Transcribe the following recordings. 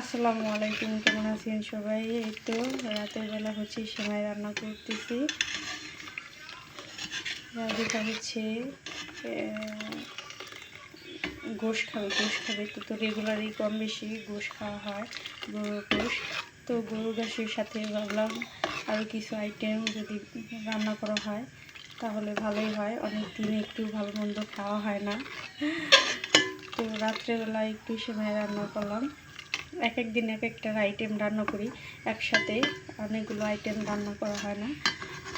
আসসালামু আলাইকুম, কেমন আছেন সবাই? এই তো রাতের বেলা হচ্ছে সেমাই রান্না করতেছি। রাধিকা হচ্ছে গোশ খাবে তো রেগুলারই কম বেশি গোশ খাওয়া হয়, গরুর গোশ। তো গরুর গোশের সাথে ভাবলাম আরও কিছু আইটেম যদি রান্না করা হয় তাহলে ভালোই হয়। অনেক দিন একটু ভালো মন্দ খাওয়া হয় না, তো রাত্রেবেলা একটু সেমাই রান্না করলাম। এক এক দিন এক একটা আইটেম রান্না করি, একসাথে অনেকগুলো আইটেম রান্না করা হয় না।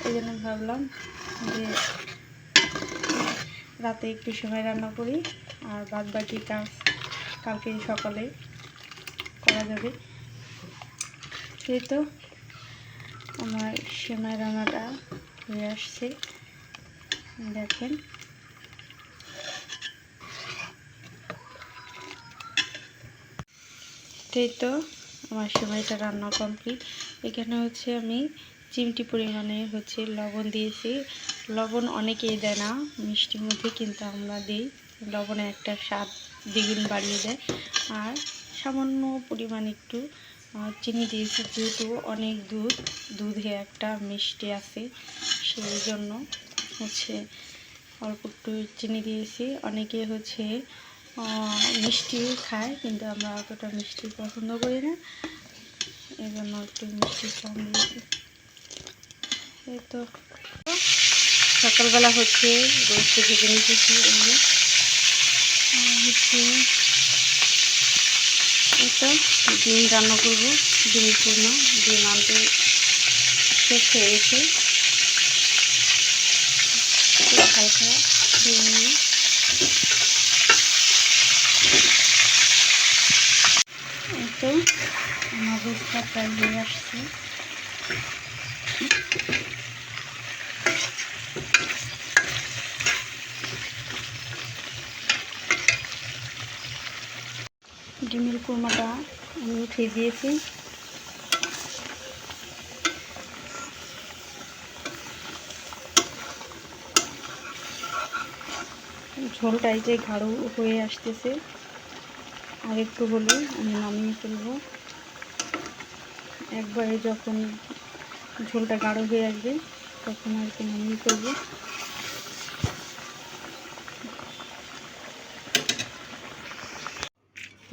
এই জন্য ভাবলাম যে রাতে একটু সময় রান্না করি, আর বাদ বাকি কাজ কালকে সকালে করা যাবে। এই তো আমার সেমাই রান্নাটা হয়ে আসছে, দেখেন। এই তো আমার সেমাইটা রান্না কমপ্লিট। এখানে হচ্ছে আমি চিমটি পরিমাণে হচ্ছে লবণ দিয়েছি। লবণ অনেকেই দেয় না মিষ্টির মধ্যে, কিন্তু আমরা দিই। লবণে একটা স্বাদ দ্বিগুণ বাড়িয়ে দেয়। আর সামান্য পরিমাণ একটু চিনি দিয়েছি, যেহেতু অনেক দুধে একটা মিষ্টি আছে, সেই জন্য হচ্ছে অল্প একটু চিনি দিয়েছি। অনেকে হচ্ছে মিষ্টি খায়, কিন্তু আমরা অতটা মিষ্টি পছন্দ করি না, এই জন্য একটু মিষ্টি কম দিয়েছি। এই তো সকালবেলা হচ্ছে রোস্ট ভেজে নিতেছি। হচ্ছে এই তো ডিম রান্না করবো, ডিমের কুরমা। ডিম আনতে শেষ হয়ে গেছে, হালকা ডিম নিয়ে এই তো আমার রোস্টটা প্রায় হয়ে আসছে। ডিমের কুরমাটা আমি উঠিয়ে দিয়েছি। ঝোলটাই যে গাঢ় হয়ে আসতেছে, আর একটু হলে আমি নামিয়ে ফেলবো। একবারে যখন ঝোলটা গাঢ় হয়ে আসবে তখন আর কি নামিয়ে ফেলবো।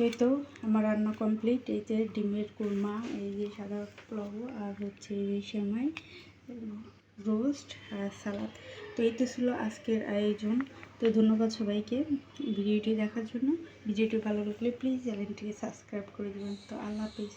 এই তো আমার রান্না কমপ্লিট। এই যে ডিমের কুরমা, এই যে সাদা পোলাও, আর হচ্ছে এই যে সেমাই, রোস্ট আর সালাদ। তো এই তো ছিল আজকের আয়োজন। তো ধন্যবাদ সবাইকে ভিডিওটি দেখার জন্য। ভিডিওটি ভালো লাগলে প্লিজ চ্যানেলটিকে সাবস্ক্রাইব করে দেবেন। তো আল্লাহ হাফিজ।